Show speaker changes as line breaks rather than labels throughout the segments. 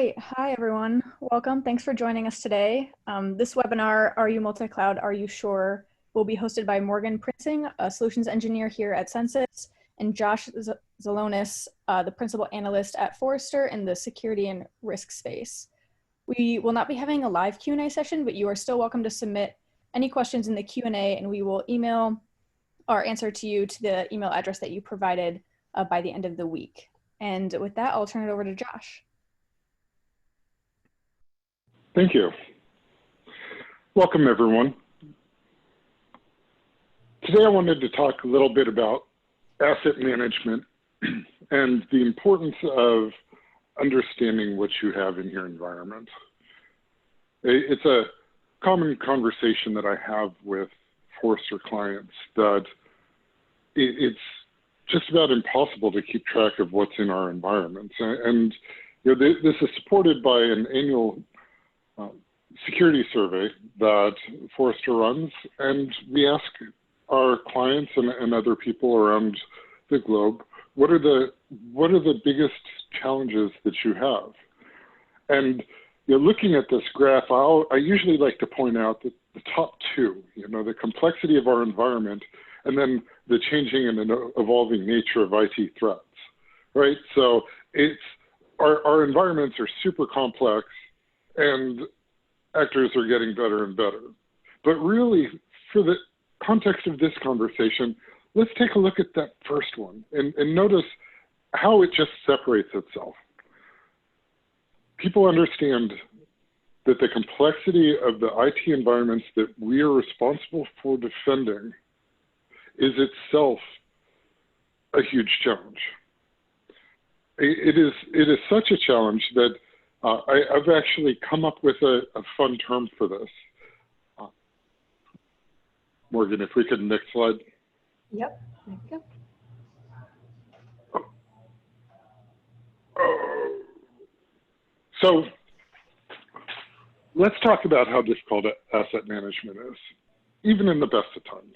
right. Hi, everyone. Welcome. Thanks for joining us today. This webinar, Are You Multi-Cloud? Are You Sure? Will be hosted by Morgan Prinsing, a solutions engineer here at Censys, and Josh Zelonis, the principal analyst at Forrester in the security and risk space. We will not be having a live Q&A session, but you are still welcome to submit any questions in the Q&A, and we will email our answer to you to the email address that you provided by the end of the week. And with that, I'll turn it over to Josh.
Thank you. Welcome, everyone. Today, I wanted to talk a little bit about asset management and the importance of understanding what you have in your environment. It's a common conversation that I have with Forrester clients that it's just about impossible to keep track of what's in our environment. And you know, this is supported by an annual security survey that Forrester runs, and we ask our clients and other people around the globe, what are the biggest challenges that you have? And you know, looking at this graph, I usually like to point out that the top two, you know, the complexity of our environment, and then the changing and evolving nature of IT threats, right? So our environments are super complex, and actors are getting better and better. But really, for the context of this conversation, let's take a look at that first one and notice how it just separates itself. People understand that the complexity of the IT environments that we are responsible for defending is itself a huge challenge. It is such a challenge that I've actually come up with a fun term for this. Morgan, if we could next slide.
Yep, there you go.
So let's talk about how difficult asset management is, even in the best of times.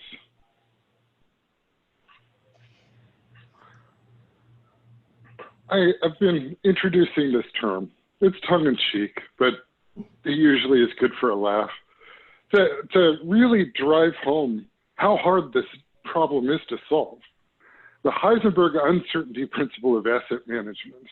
I've been introducing this term. It's tongue-in-cheek, but it usually is good for a laugh, to really drive home how hard this problem is to solve. The Heisenberg uncertainty principle of asset management.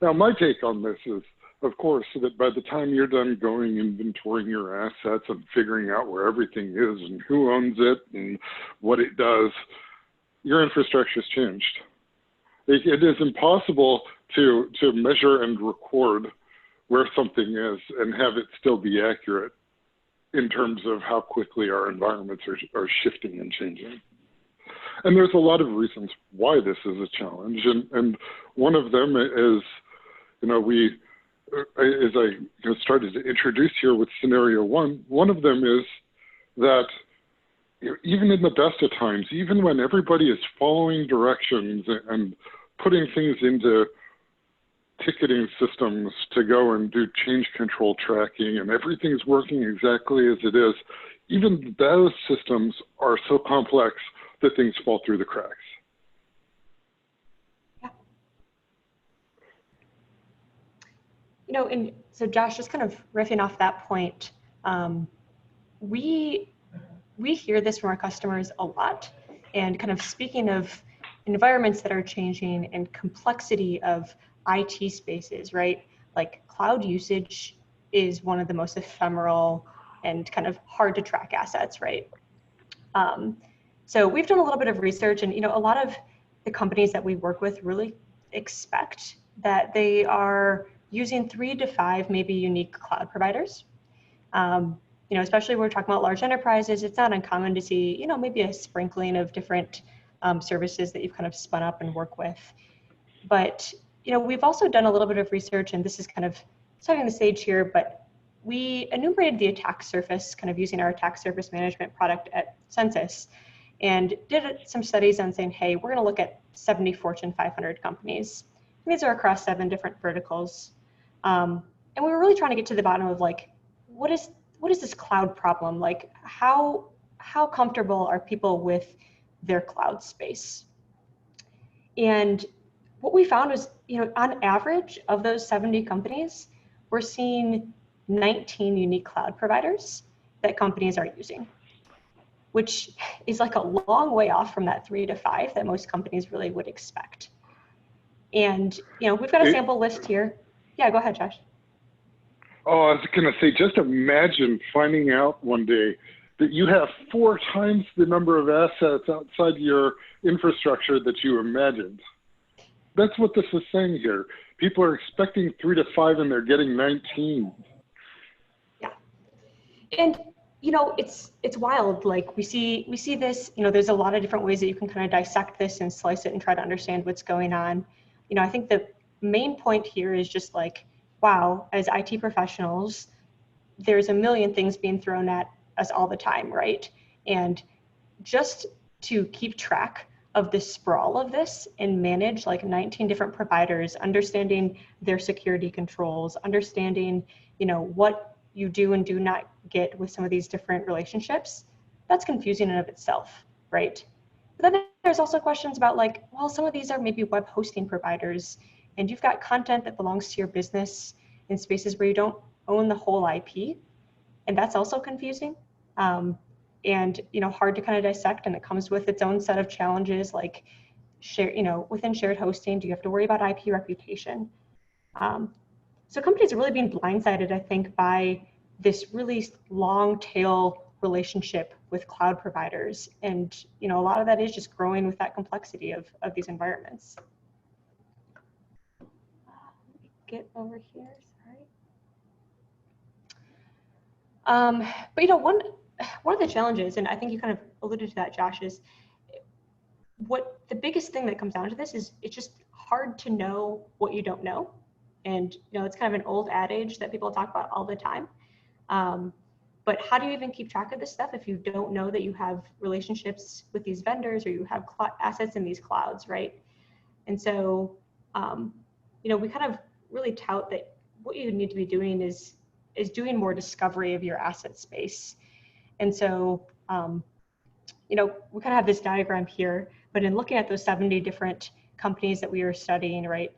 Now, my take on this is, of course, that by the time you're done going inventorying your assets and figuring out where everything is and who owns it and what it does, your infrastructure's changed. It is impossible to measure and record where something is and have it still be accurate in terms of how quickly our environments are shifting and changing. And there's a lot of reasons why this is a challenge. And one of them is, you know, as I started to introduce here with scenario one of them is that, you know, even in the best of times, even when everybody is following directions and putting things into ticketing systems to go and do change control tracking and everything's working exactly as it is, even those systems are so complex that things fall through the cracks.
Yeah. You know, and so Josh, just kind of riffing off that point, we hear this from our customers a lot, and kind of speaking of environments that are changing and complexity of IT spaces, right? Like cloud usage is one of the most ephemeral and kind of hard to track assets, right? So we've done a little bit of research, and you know, a lot of the companies that we work with really expect that they are using 3 to 5 maybe unique cloud providers. You know, especially when we're talking about large enterprises, it's not uncommon to see, you know, maybe a sprinkling of different services that you've kind of spun up and work with. But, you know, we've also done a little bit of research, and this is kind of setting the stage here, but we enumerated the attack surface, kind of using our attack surface management product at Censys, and did some studies on saying, hey, we're going to look at 70 Fortune 500 companies. And these are across 7 different verticals. And we were really trying to get to the bottom of like, what is this cloud problem? Like, how comfortable are people with their cloud space? And what we found was, on average of those 70 companies, we're seeing 19 unique cloud providers that companies are using, which is like a long way off from that 3 to 5 that most companies really would expect. And, we've got a sample list here. Yeah, go ahead, Josh.
Oh, I was going to say, just imagine finding out one day that you have 4 times the number of assets outside your infrastructure that you imagined. That's what this is saying here. People are expecting 3 to 5 and they're getting 19.
Yeah. And, it's wild. Like we see this, there's a lot of different ways that you can kind of dissect this and slice it and try to understand what's going on. I think the main point here is just like, wow, as IT professionals, there's a million things being thrown at us all the time, right? And just to keep track of the sprawl of this and manage like 19 different providers, understanding their security controls, understanding, what you do and do not get with some of these different relationships, that's confusing in and of itself, right? But then there's also questions about like, well, some of these are maybe web hosting providers, and you've got content that belongs to your business in spaces where you don't own the whole IP, and that's also confusing. And hard to kind of dissect, and it comes with its own set of challenges, like within shared hosting, do you have to worry about IP reputation? So companies are really being blindsided, I think, by this really long tail relationship with cloud providers. And a lot of that is just growing with that complexity of these environments. Let me get over here, sorry. But one of the challenges, and I think you kind of alluded to that, Josh, is what the biggest thing that comes down to this is it's just hard to know what you don't know. And it's kind of an old adage that people talk about all the time. But how do you even keep track of this stuff if you don't know that you have relationships with these vendors or you have assets in these clouds, right? And so, we kind of really tout that what you need to be doing is doing more discovery of your asset space. And so, we kind of have this diagram here, but in looking at those 70 different companies that we were studying, right,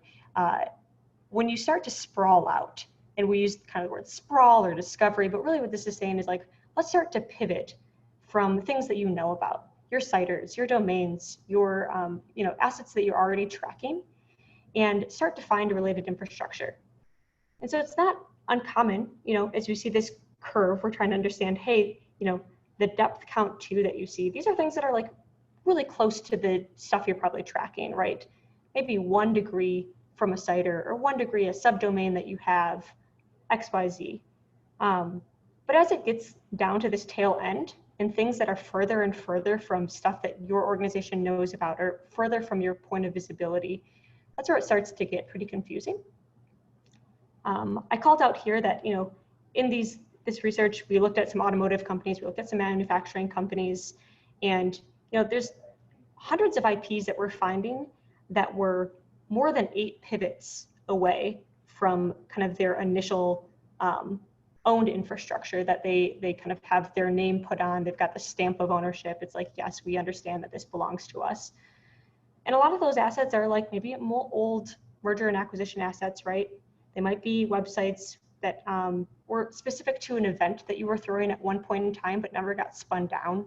when you start to sprawl out, and we use kind of the word sprawl or discovery, but really what this is saying is like, let's start to pivot from things that you know about, your CIDRs, your domains, your assets that you're already tracking, and start to find a related infrastructure. And so it's not uncommon, as we see this curve, we're trying to understand, hey, the depth count too that you see, these are things that are like really close to the stuff you're probably tracking, right? Maybe 1 degree from a CIDR or 1 degree a subdomain that you have, XYZ. But as it gets down to this tail end and things that are further and further from stuff that your organization knows about or further from your point of visibility, that's where it starts to get pretty confusing. I called out here that, in this research, we looked at some automotive companies, we looked at some manufacturing companies, and there's hundreds of IPs that we're finding that were more than 8 pivots away from kind of their initial owned infrastructure that they kind of have their name put on. They've got the stamp of ownership. It's like, yes, we understand that this belongs to us. And a lot of those assets are like maybe more old merger and acquisition assets, right? They might be websites that were specific to an event that you were throwing at one point in time but never got spun down.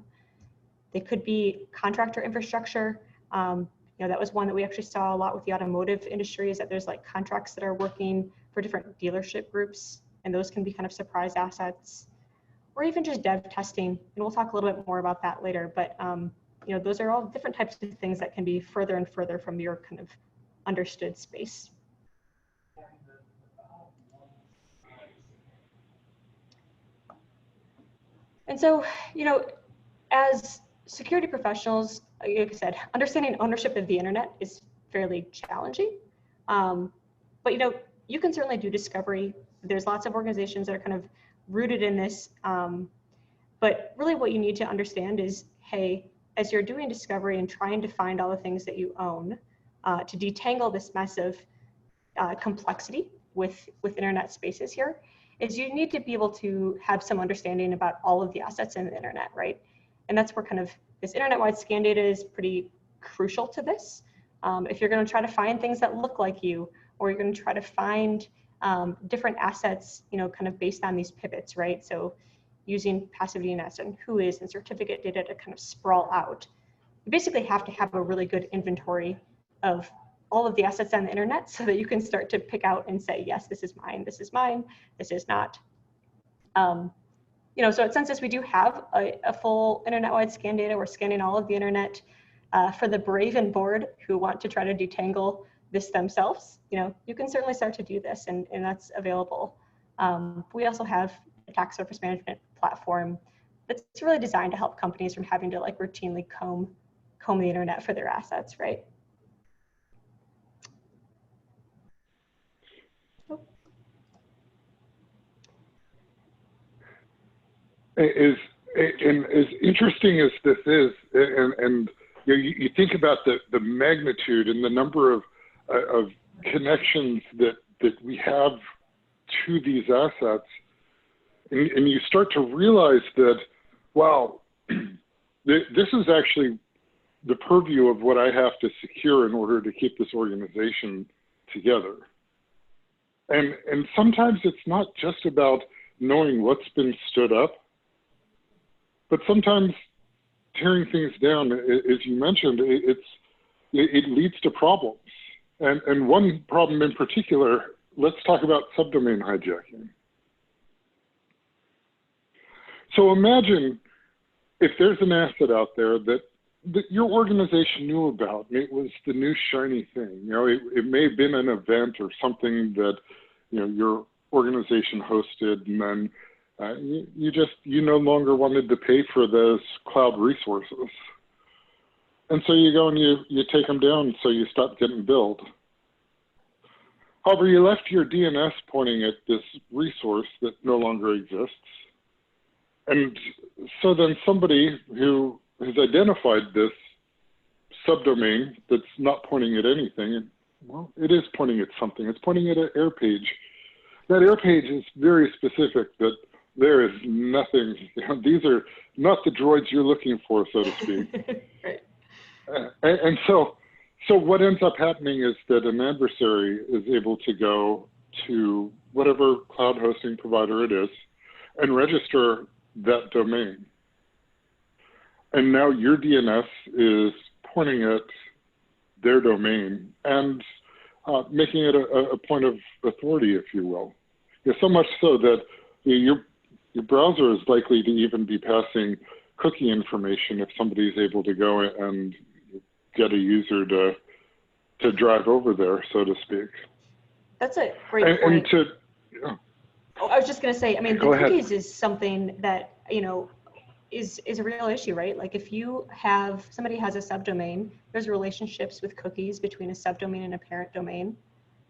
They could be contractor infrastructure. That was one that we actually saw a lot with the automotive industry, is that there's like contracts that are working for different dealership groups, and those can be kind of surprise assets, or even just dev testing. And we'll talk a little bit more about that later, but those are all different types of things that can be further and further from your kind of understood space. And so, as security professionals, like I said, understanding ownership of the internet is fairly challenging. But you can certainly do discovery. There's lots of organizations that are kind of rooted in this. But really what you need to understand is, hey, as you're doing discovery and trying to find all the things that you own, to detangle this mess of complexity with internet spaces here, is you need to be able to have some understanding about all of the assets in the internet, right? And that's where kind of this internet-wide scan data is pretty crucial to this. If you're going to try to find things that look like you, or you're going to try to find different assets, kind of based on these pivots, right? So using passive DNS and whois and certificate data to kind of sprawl out. You basically have to have a really good inventory of all of the assets on the internet so that you can start to pick out and say, yes, this is mine, this is mine, this is not. So at Censys, we do have a full internet-wide scan data. We're scanning all of the internet. For the brave and bored who want to try to detangle this themselves, you can certainly start to do this, and that's available. We also have attack surface management platform that's really designed to help companies from having to routinely comb the internet for their assets, right?
As interesting as this is, and you think about the magnitude and the number of connections that we have to these assets, and you start to realize that, wow, this is actually the purview of what I have to secure in order to keep this organization together. And sometimes it's not just about knowing what's been stood up, but sometimes tearing things down, as you mentioned, it leads to problems. And one problem in particular, let's talk about subdomain hijacking. So imagine if there's an asset out there that your organization knew about, and it was the new shiny thing. It may have been an event or something that your organization hosted, and then you no longer wanted to pay for those cloud resources. And so you go and you take them down, so you stop getting billed. However, you left your DNS pointing at this resource that no longer exists. And so then somebody who has identified this subdomain that's not pointing at anything, well, it is pointing at something. It's pointing at an error page. That error page is very specific, that there is nothing, these are not the droids you're looking for, so to speak.
Right.
And so what ends up happening is that an adversary is able to go to whatever cloud hosting provider it is and register that domain. And now your DNS is pointing at their domain and making it a point of authority, if you will. So much so that your browser is likely to even be passing cookie information if somebody is able to go and get a user to drive over there, so to speak.
That's a great point. I was just going to say, I mean, the cookies is something that, is a real issue, right? Like if somebody has a subdomain, there's relationships with cookies between a subdomain and a parent domain.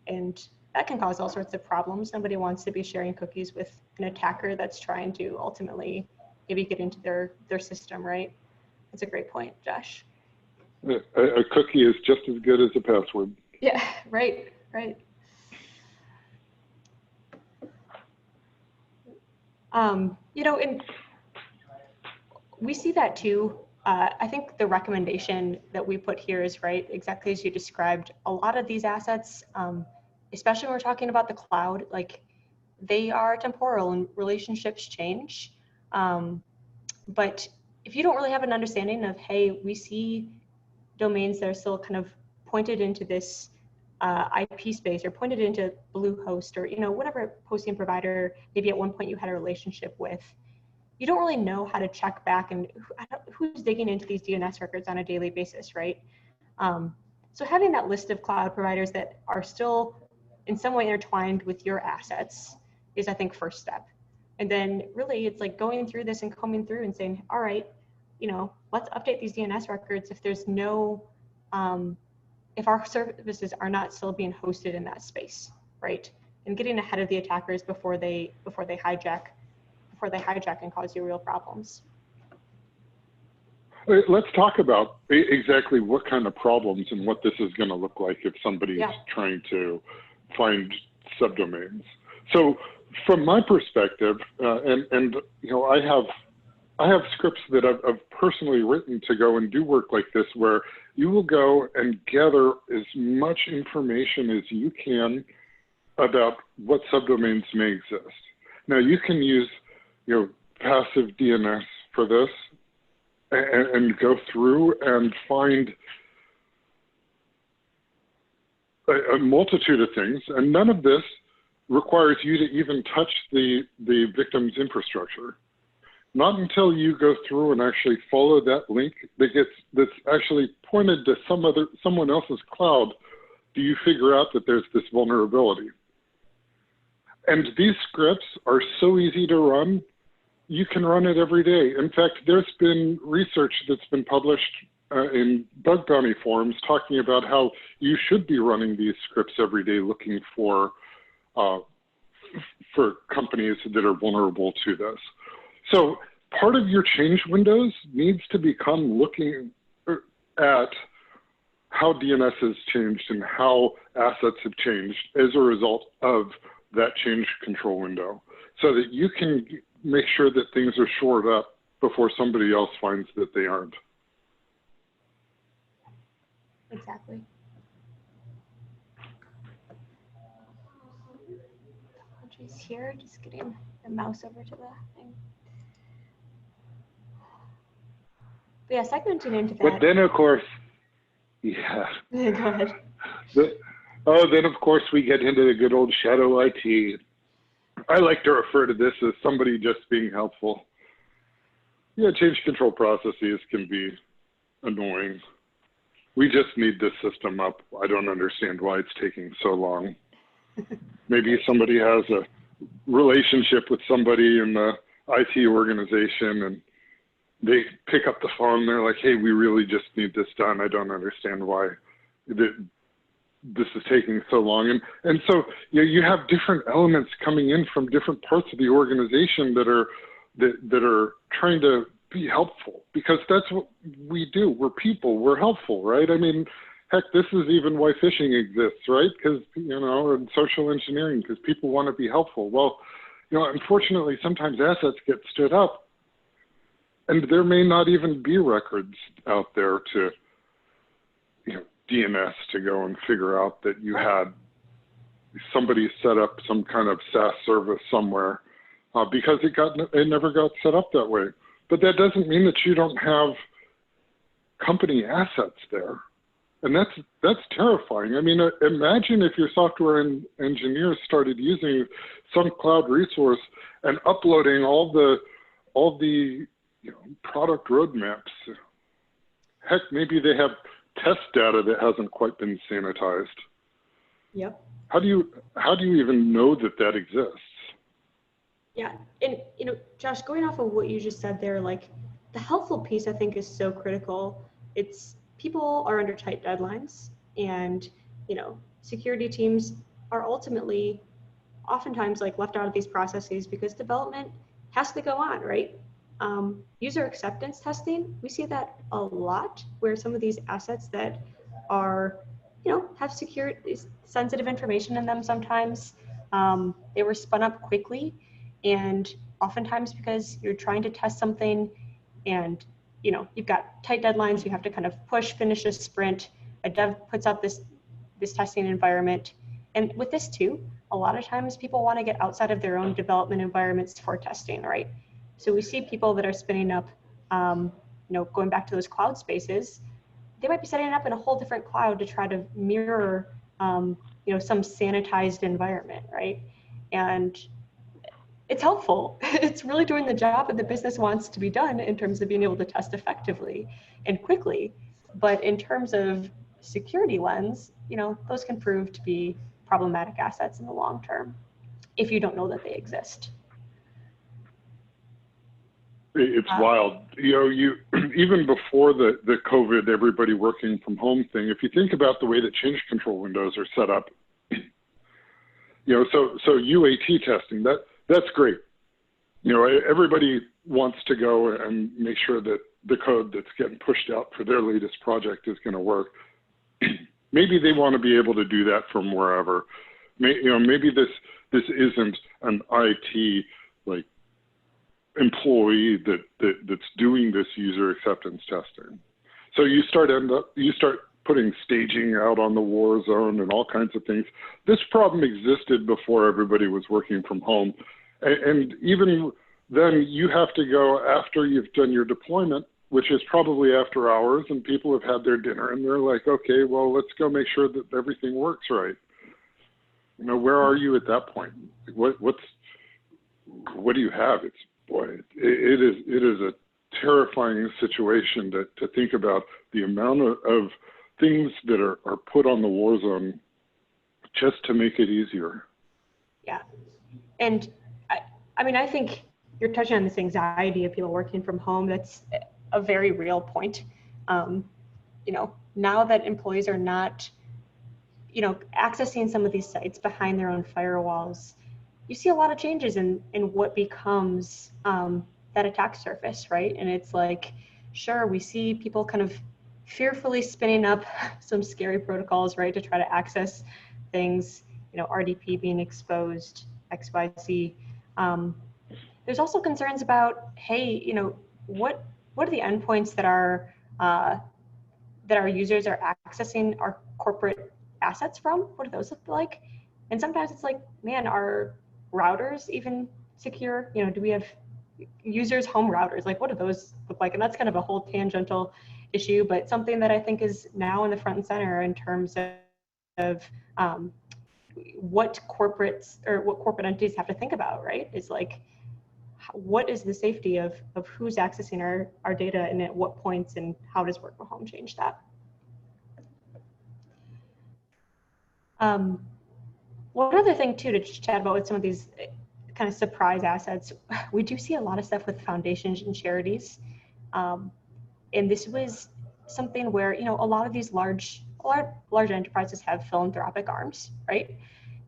And that can cause all sorts of problems. Nobody wants to be sharing cookies with an attacker that's trying to ultimately maybe get into their system, right? That's a great point, Josh.
A cookie is just as good as a password.
Yeah, right. And we see that too. I think the recommendation that we put here is right, exactly as you described. A lot of these assets, especially when we're talking about the cloud, like they are temporal and relationships change. But if you don't really have an understanding of, hey, we see domains that are still kind of pointed into this IP space or pointed into Bluehost or whatever hosting provider maybe at one point you had a relationship with, you don't really know how to check back and who's digging into these DNS records on a daily basis, right? So having that list of cloud providers that are still in some way intertwined with your assets is, I think, first step. And then really it's like going through this and combing through and saying, all right, let's update these DNS records if there's no, if our services are not still being hosted in that space, right? And getting ahead of the attackers before they hijack and cause you real problems.
Let's talk about exactly what kind of problems and what this is going to look like if somebody's trying to find subdomains. So from my perspective, I have scripts that I've personally written to go and do work like this, where you will go and gather as much information as you can about what subdomains may exist. Now you can use, passive DNS for this and go through and find a multitude of things, and none of this requires you to even touch the victim's infrastructure. Not until you go through and actually follow that link that's actually pointed to someone else's cloud do you figure out that there's this vulnerability. And these scripts are so easy to run, you can run it every day. In fact, there's been research that's been published in bug bounty forums talking about how you should be running these scripts every day looking for companies that are vulnerable to this. So part of your change windows needs to become looking at how DNS has changed and how assets have changed as a result of that change control window, so that you can make sure that things are shored up before somebody else finds that they aren't.
Exactly. Apologies here, just getting the mouse over to the thing. But yeah, segmenting into that.
But then, of course, yeah.
Go ahead.
Then of course we get into the good old shadow IT. I like to refer to this as somebody just being helpful. Yeah, change control processes can be annoying. We just need this system up. I don't understand why it's taking so long. Maybe somebody has a relationship with somebody in the IT organization and they pick up the phone and they're like, hey, we really just need this done. I don't understand why this is taking so long. And so you have different elements coming in from different parts of the organization that are trying to be helpful, because that's what we do. We're people, we're helpful, right? I mean, heck, this is even why phishing exists, right? Because, and social engineering, because people want to be helpful. Well, unfortunately, sometimes assets get stood up and there may not even be records out there to, DNS to go and figure out that you had somebody set up some kind of SaaS service somewhere because it never got set up that way. But that doesn't mean that you don't have company assets there. And that's terrifying. I mean, imagine if your software engineers started using some cloud resource and uploading all the product roadmaps. Heck, maybe they have test data that hasn't quite been sanitized.
Yep.
How do you even know that exists?
Yeah, and Josh, going off of what you just said there, like the helpful piece I think is so critical. It's people are under tight deadlines, and security teams are ultimately oftentimes like left out of these processes because development has to go on, right? User acceptance testing, we see that a lot where some of these assets that are, have sensitive information in them sometimes, they were spun up quickly, and oftentimes because you're trying to test something and, you've got tight deadlines, you have to kind of finish a sprint, a dev puts out this testing environment. And with this too, a lot of times people want to get outside of their own development environments for testing, right? So we see people that are spinning up, going back to those cloud spaces, they might be setting it up in a whole different cloud to try to mirror, some sanitized environment, right? And it's helpful. It's really doing the job that the business wants to be done in terms of being able to test effectively and quickly. But in terms of security lens, those can prove to be problematic assets in the long term if you don't know that they exist.
It's wild. You even before the COVID, everybody working from home thing, if you think about the way that change control windows are set up, so UAT testing, that's great. Everybody wants to go and make sure that the code that's getting pushed out for their latest project is going to work. Maybe they want to be able to do that from wherever. Maybe this isn't an IT employee that's doing this user acceptance testing. So you start putting staging out on the war zone and all kinds of things. This problem existed before everybody was working from home. And even then you have to go after you've done your deployment, which is probably after hours, and people have had their dinner and they're like, okay, well, let's go make sure that everything works right. You know, where are you at that point? What do you have? It's, boy, it is a terrifying situation to think about the amount of things that are put on the war zone just to make it easier.
Yeah, and I mean, I think you're touching on this anxiety of people working from home. That's a very real point. You know, now that employees are not, you know, accessing some of these sites behind their own firewalls, you see a lot of changes in what becomes that attack surface, right? And it's like, sure, we see people kind of fearfully spinning up some scary protocols, right, to try to access things, you know, RDP being exposed, XYZ. There's also concerns about, hey, you know, what are the endpoints that our users are accessing our corporate assets from? What do those look like? And sometimes it's like, man, are routers even secure? You know, do we have users' home routers? Like, what do those look like? And that's kind of a whole tangential issue, but something that I think is now in the front and center in terms of what corporate entities have to think about, right? Is like, what is the safety of who's accessing our data and at what points, and how does work from home change that? One other thing too to chat about with some of these kind of surprise assets, we do see a lot of stuff with foundations and charities. And this was something where, you know, a lot of these large enterprises have philanthropic arms, right?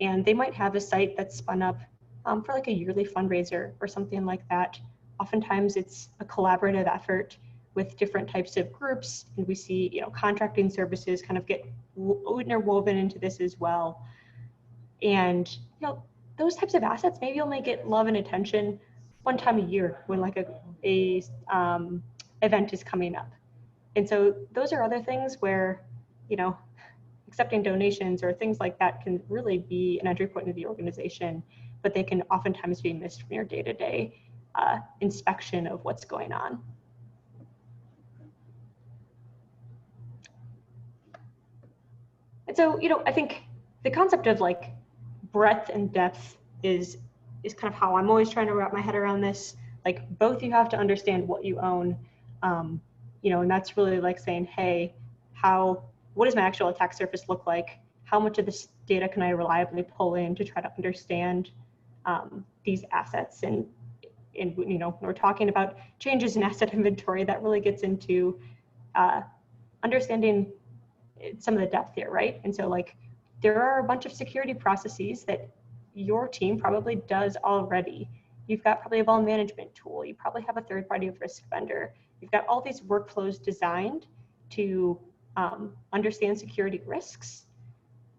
And they might have a site that's spun up for like a yearly fundraiser or something like that. Oftentimes it's a collaborative effort with different types of groups, and we see, you know, contracting services kind of get interwoven into this as well. And, you know, those types of assets maybe only get love and attention one time a year when like a event is coming up. And so those are other things where, you know, accepting donations or things like that can really be an entry point into the organization, but they can oftentimes be missed from your day-to-day inspection of what's going on. And so, you know, I think the concept of like breadth and depth is kind of how I'm always trying to wrap my head around this. Like, both you have to understand what you own, you know, and that's really like saying, hey, what does my actual attack surface look like? How much of this data can I reliably pull in to try to understand these assets? And you know, when we're talking about changes in asset inventory, that really gets into understanding some of the depth here, right? And so like, there are a bunch of security processes that your team probably does already. You've got probably a vulnerability management tool. You probably have a third-party risk vendor. You've got all these workflows designed to understand security risks.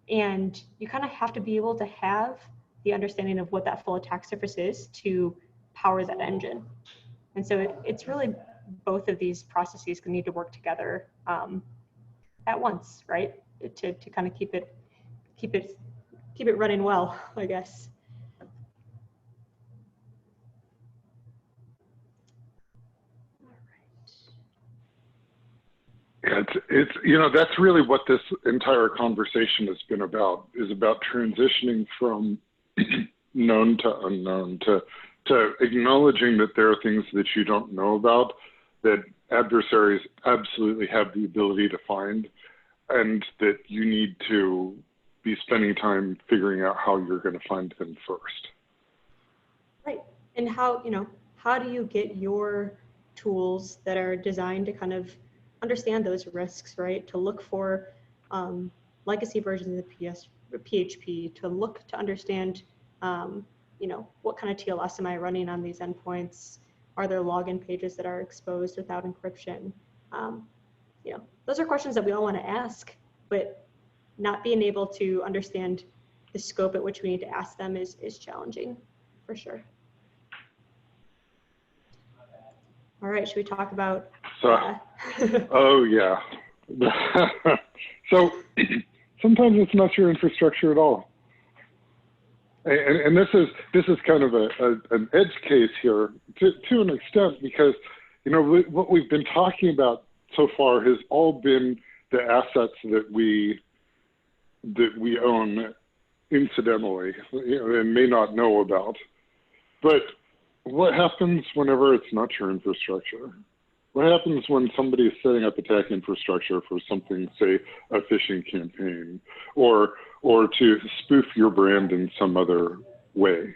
And you kind of have to be able to have the understanding of what that full attack surface is to power that engine. And so it's really both of these processes can need to work together at once, right? To kind of keep it running well, I guess.
It's you know, that's really what this entire conversation has been about, is about transitioning from known to unknown, to acknowledging that there are things that you don't know about that adversaries absolutely have the ability to find, and that you need to be spending time figuring out how you're going to find them first.
Right, and how do you get your tools that are designed to kind of understand those risks, right? To look for legacy versions of the PHP, to look to understand, you know, what kind of TLS am I running on these endpoints? Are there login pages that are exposed without encryption? You know, those are questions that we all want to ask, but not being able to understand the scope at which we need to ask them is challenging, for sure. All right, should we talk about
So, oh yeah. So sometimes it's not your infrastructure at all. And this is kind of an edge case here to an extent, because what we've been talking about so far has all been the assets that we own incidentally, and may not know about. But what happens whenever it's not your infrastructure? What happens when somebody is setting up attack infrastructure for something, say, a phishing campaign, or to spoof your brand in some other way?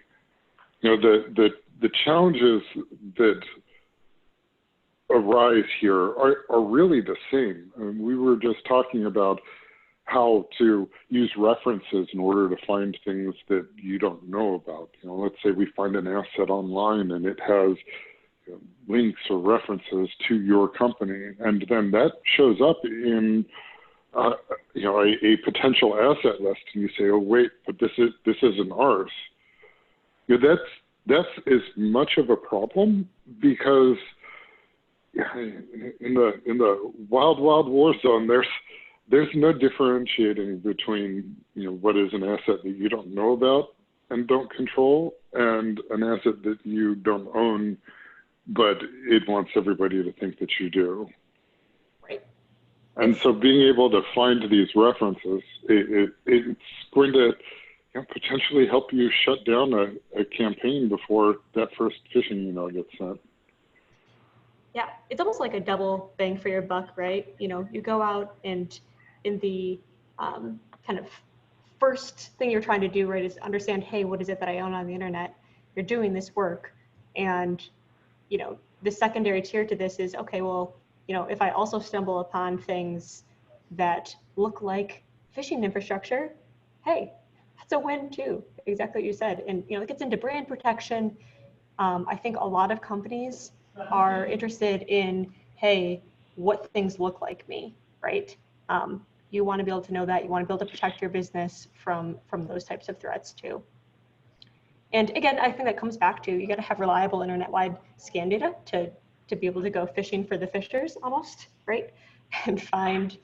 The challenges that arise here are really the same. We were just talking about how to use references in order to find things that you don't know about. Let's say we find an asset online and it has links or references to your company, and then that shows up in a potential asset list, and you say, oh wait, but this isn't ours. That's as much of a problem, because in the wild war zone, there's no differentiating between what is an asset that you don't know about and don't control, and an asset that you don't own, but it wants everybody to think that you do.
Right.
And so being able to find these references, it's going to potentially help you shut down a campaign before that first phishing email gets sent.
Yeah, it's almost like a double bang for your buck, right? You go out and in the kind of first thing you're trying to do, right, is understand, hey, what is it that I own on the internet? You're doing this work, and the secondary tier to this is, okay, well, if I also stumble upon things that look like phishing infrastructure, hey, that's a win too. Exactly what you said. And it gets into brand protection. I think a lot of companies are interested in, hey, what things look like me, right? You want to be able to know that. You want to be able to protect your business from those types of threats too. And again, I think that comes back to, you got to have reliable internet-wide scan data to be able to go fishing for the fishers almost, right? And find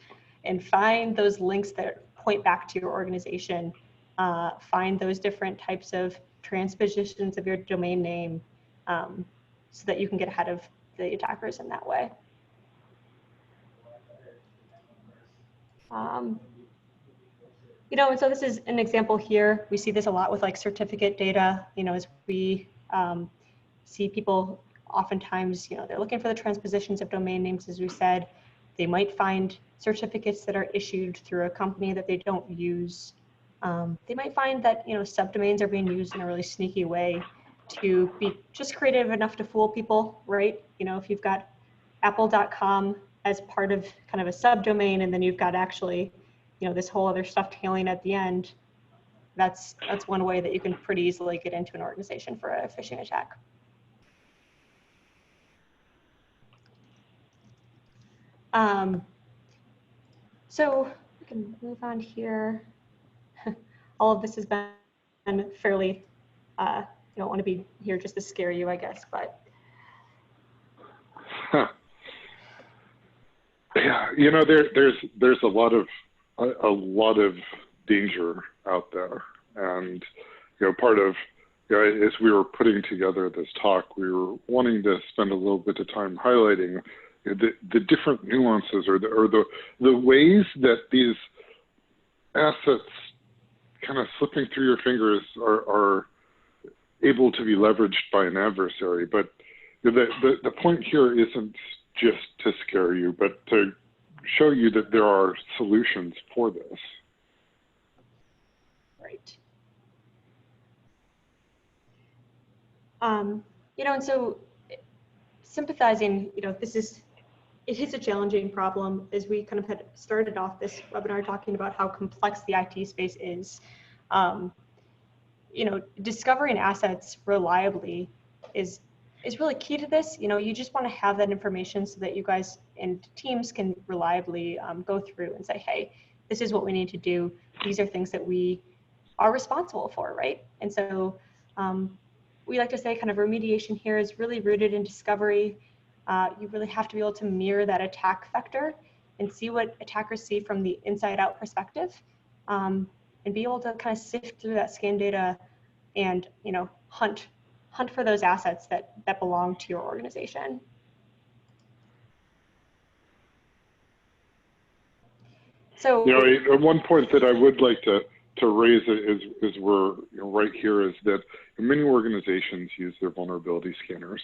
those links that point back to your organization. Find those different types of transpositions of your domain name, so that you can get ahead of the attackers in that way. And so this is an example here. We see this a lot with like certificate data, as we see people oftentimes, they're looking for the transpositions of domain names, as we said. They might find certificates that are issued through a company that they don't use. They might find that, subdomains are being used in a really sneaky way to be just creative enough to fool people, right? If you've got apple.com as part of kind of a subdomain, and then you've got actually, this whole other stuff tailing at the end, that's one way that you can pretty easily get into an organization for a phishing attack. So we can move on here. All of this has been fairly, I don't want to be here just to scare you, I guess, but.
Yeah, there's a lot of danger out there, and part of as we were putting together this talk, we were wanting to spend a little bit of time highlighting the different nuances or the ways that these assets kind of slipping through your fingers are able to be leveraged by an adversary. But the point here isn't just to scare you, but to show you that there are solutions for this.
Right. And so sympathizing, it is a challenging problem, as we kind of had started off this webinar talking about how complex the IT space is. Discovering assets reliably is really key to this. You just want to have that information so that you guys and teams can reliably go through and say, hey, this is what we need to do. These are things that we are responsible for, right? And so we like to say kind of remediation here is really rooted in discovery. You really have to be able to mirror that attack vector and see what attackers see from the inside out perspective, and be able to kind of sift through that scan data and, you know, hunt for those assets that belong to your organization. So,
you know, one point that I would like to raise is we're, you know, right here is that many organizations use their vulnerability scanners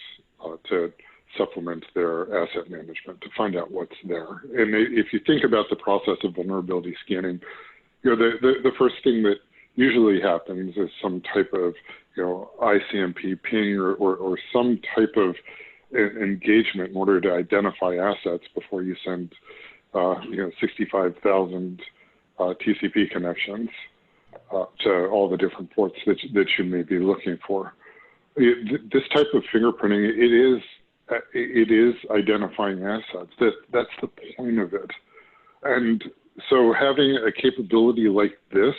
to supplement their asset management, to find out what's there. And if you think about the process of vulnerability scanning, you know, the first thing that usually happens is some type of, you know, ICMP ping or some type of engagement in order to identify assets before you send, you know, 65,000 TCP connections to all the different ports that you may be looking for. This type of fingerprinting, it is identifying assets. That's the point of it. And so having a capability like this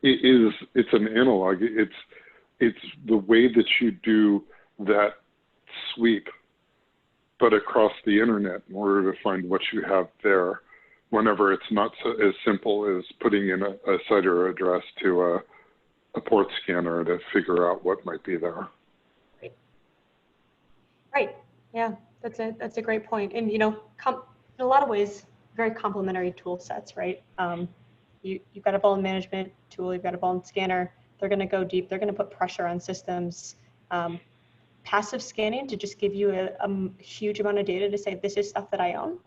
it's an analog. It's the way that you do that sweep, but across the internet in order to find what you have there, whenever it's not as simple as putting in a site or address to a port scanner to figure out what might be there.
Right. Yeah, that's a great point. And, you know, in a lot of ways, very complementary tool sets, right? You've got a vulnerability management tool, you've got a vulnerability scanner. They're going to go deep. They're going to put pressure on systems. Passive scanning to just give you a huge amount of data to say, this is stuff that I own,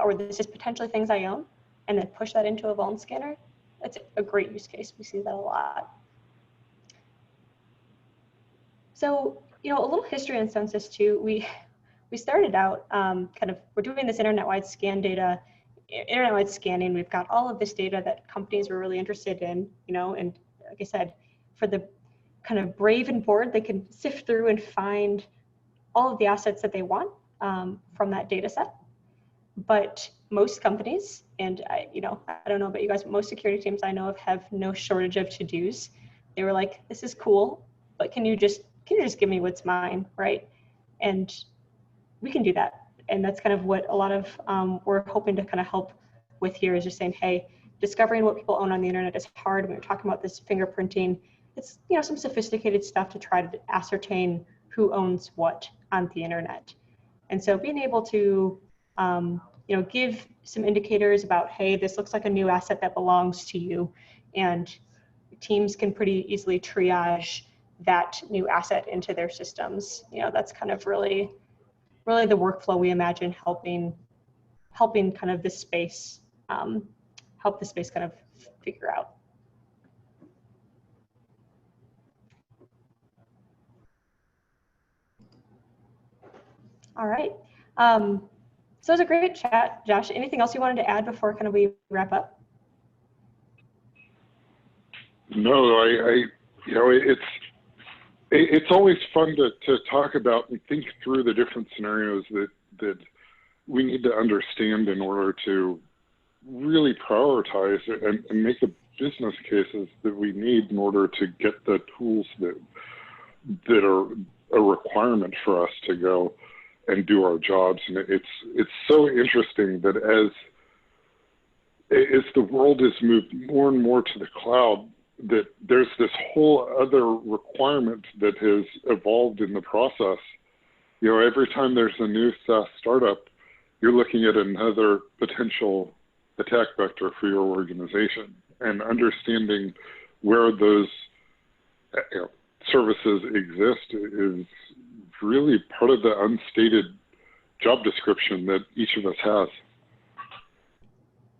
or this is potentially things I own, and then push that into a vulnerability scanner. That's a great use case. We see that a lot. So, you know, a little history on Censys too. We started out we're doing this internet-wide scan data, internet-wide scanning. We've got all of this data that companies were really interested in, you know, and like I said, for the kind of brave and bored, they can sift through and find all of the assets that they want from that data set. But most companies, and I don't know about you guys, but most security teams I know of have no shortage of to-dos. They were like, this is cool, but can you just give me what's mine, right? And we can do that. And that's kind of what a lot of we're hoping to kind of help with here is just saying, hey, discovering what people own on the internet is hard. When we're talking about this fingerprinting, it's, you know, some sophisticated stuff to try to ascertain who owns what on the internet. And so being able to, you know, give some indicators about, hey, this looks like a new asset that belongs to you. And teams can pretty easily triage that new asset into their systems. You know, that's kind of really the workflow we imagine helping kind of this space, help the space kind of figure out. All right. So it was a great chat, Josh. Anything else you wanted to add before kind of we wrap up?
No, you know, it's always fun to talk about and think through the different scenarios that we need to understand in order to really prioritize and make the business cases that we need in order to get the tools that are a requirement for us to go and do our jobs. And it's so interesting that as the world has moved more and more to the cloud, that there's this whole other requirement that has evolved in the process. You know, every time there's a new SaaS startup, you're looking at another potential attack vector for your organization, and understanding where those services exist is really part of the unstated job description that each of us has.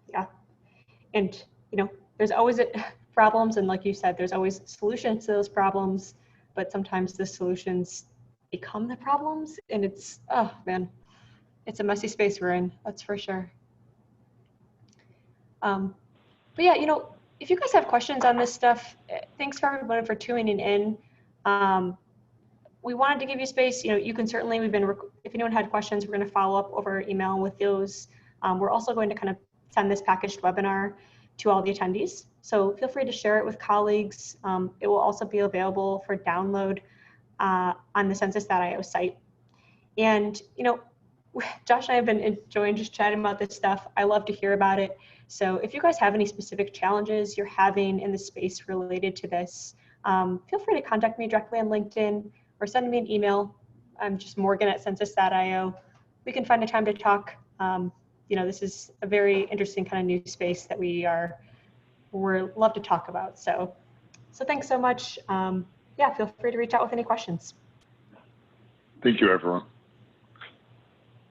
Yeah, and you know, there's always problems, and like you said, there's always solutions to those problems, but sometimes the solutions become the problems, and it's, oh man, it's a messy space we're in, that's for sure. But yeah, you know, if you guys have questions on this stuff, thanks for everyone for tuning in. We wanted to give you space. You know, you can certainly, if anyone had questions, we're going to follow up over email with those. We're also going to kind of send this packaged webinar to all the attendees. So feel free to share it with colleagues. It will also be available for download on the Censys.io site. And, Josh and I have been enjoying just chatting about this stuff. I love to hear about it. So if you guys have any specific challenges you're having in the space related to this, feel free to contact me directly on LinkedIn or send me an email. I'm just morgan@censys.io. We can find a time to talk. This is a very interesting kind of new space that we're love to talk about. So thanks so much. Yeah, feel free to reach out with any questions.
Thank you, everyone.